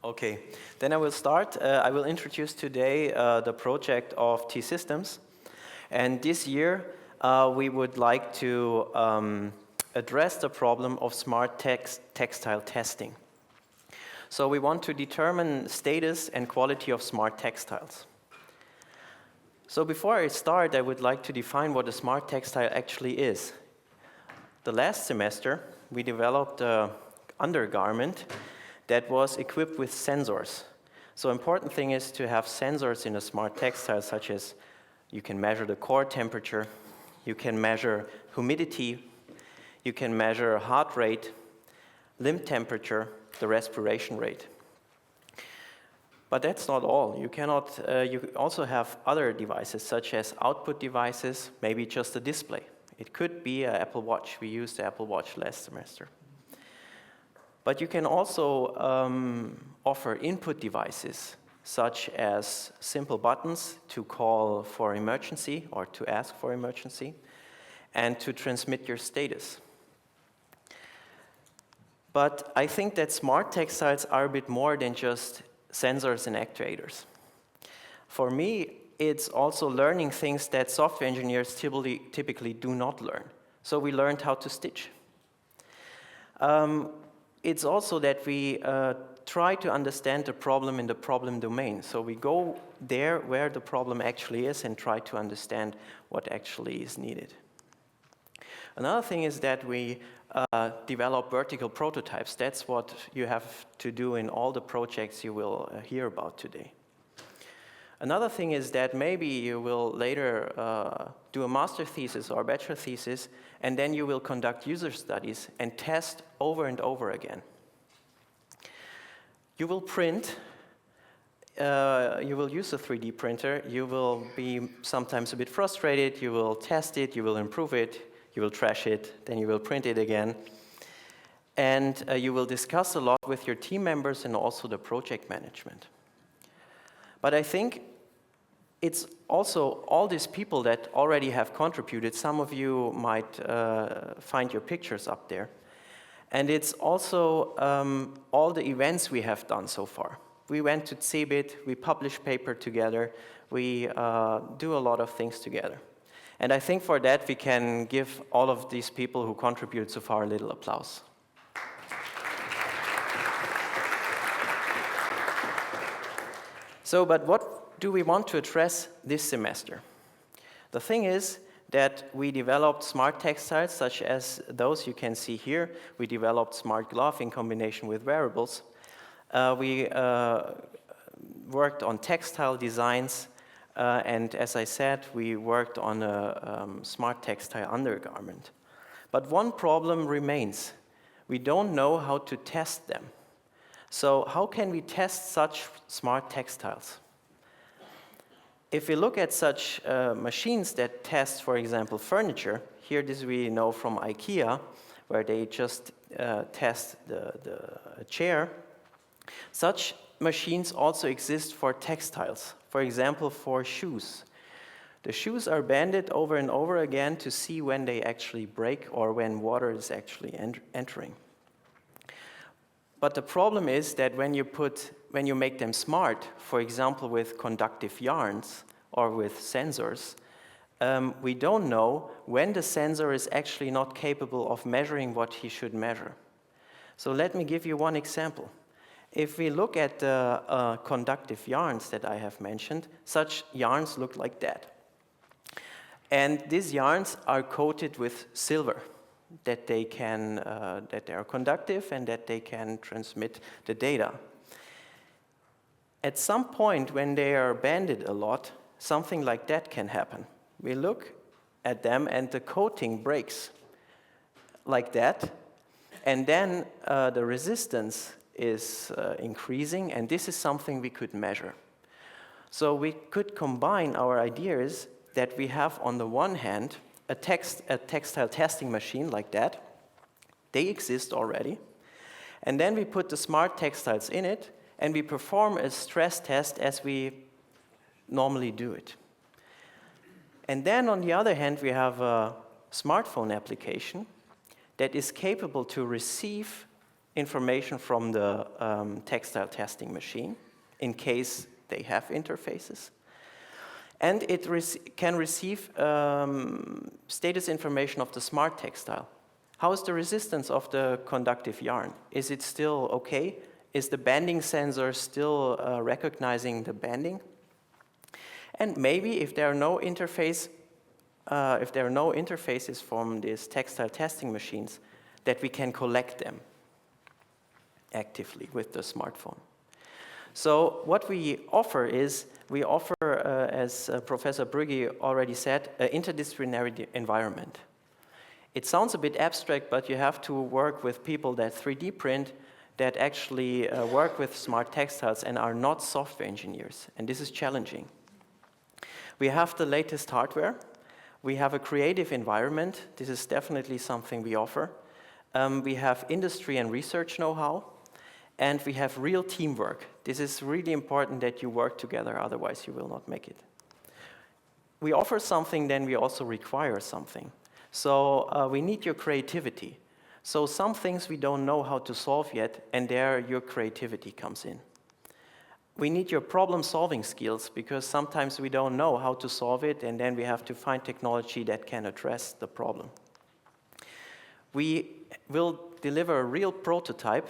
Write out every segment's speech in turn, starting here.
Okay, then I will start. I will introduce today the project of T-Systems. And this year, we would like to address the problem of smart textile testing. So we want to determine status and quality of smart textiles. So before I start, I would like to define what a smart textile actually is. The last semester, we developed an undergarment that was equipped with sensors. So important thing is to have sensors in a smart textile, such as you can measure the core temperature, you can measure humidity, you can measure heart rate, limb temperature, the respiration rate. But that's not all. You also have other devices, such as output devices, maybe just a display. It could be an Apple Watch. We used the Apple Watch last semester. But you can also offer input devices, such as simple buttons to call for emergency or to ask for emergency, and to transmit your status. But I think that smart textiles are a bit more than just sensors and actuators. For me, it's also learning things that software engineers typically do not learn. So we learned how to stitch. It's also that we try to understand the problem in the problem domain. So we go there where the problem actually is and try to understand what actually is needed. Another thing is that we develop vertical prototypes. That's what you have to do in all the projects you will hear about today. Another thing is that maybe you will later do a master thesis or a bachelor thesis, and then you will conduct user studies and test over and over again. You will print, you will use a 3D printer, you will be sometimes a bit frustrated, you will test it, you will improve it, you will trash it, then you will print it again. And you will discuss a lot with your team members and also the project management. But I think it's also all these people that already have contributed. Some of you might find your pictures up there. And it's also all the events we have done so far. We went to CeBIT, we published paper together, we do a lot of things together. And I think for that we can give all of these people who contribute so far a little applause. So, but what do we want to address this semester? The thing is that we developed smart textiles, such as those you can see here. We developed smart glove in combination with wearables. We worked on textile designs, and as I said, we worked on a smart textile undergarment. But one problem remains. We don't know how to test them. So how can we test such smart textiles? If we look at such machines that test, for example, furniture, here this we know from IKEA, where they just test the chair, such machines also exist for textiles, for example, for shoes. The shoes are banded over and over again to see when they actually break or when water is actually entering. But the problem is that when you make them smart, for example with conductive yarns or with sensors, we don't know when the sensor is actually not capable of measuring what he should measure. So let me give you one example. If we look at the conductive yarns that I have mentioned, such yarns look like that. And these yarns are coated with silver, that they are conductive and that they can transmit the data. At some point when they are banded a lot, something like that can happen. We look at them and the coating breaks like that, and then the resistance is increasing, and this is something we could measure. So we could combine our ideas that we have on the one hand a textile testing machine like that. They exist already. And then we put the smart textiles in it, and we perform a stress test as we normally do it. And then on the other hand, we have a smartphone application that is capable to receive information from the textile testing machine, in case they have interfaces. And it can receive status information of the smart textile. How is the resistance of the conductive yarn? Is it still okay? Is the bending sensor still recognizing the bending? And maybe if there are no interfaces from these textile testing machines, that we can collect them actively with the smartphone. So what we offer is, as Professor Brügge already said, an interdisciplinary environment. It sounds a bit abstract, but you have to work with people that 3D print, that actually work with smart textiles and are not software engineers, and this is challenging. We have the latest hardware. We have a creative environment. This is definitely something we offer. We have industry and research know-how, and we have real teamwork. This is really important that you work together, otherwise you will not make it. We offer something, then we also require something. So we need your creativity. So some things we don't know how to solve yet, and there your creativity comes in. We need your problem-solving skills, because sometimes we don't know how to solve it, and then we have to find technology that can address the problem. We will deliver a real prototype.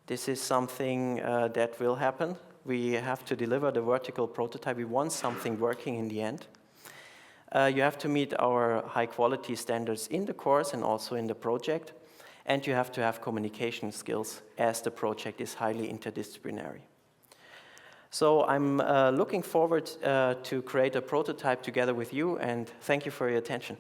This is something that will happen. We have to deliver the vertical prototype. We want something working in the end. You have to meet our high-quality standards in the course and also in the project. And you have to have communication skills, as the project is highly interdisciplinary. So I'm looking forward to create a prototype together with you, and thank you for your attention.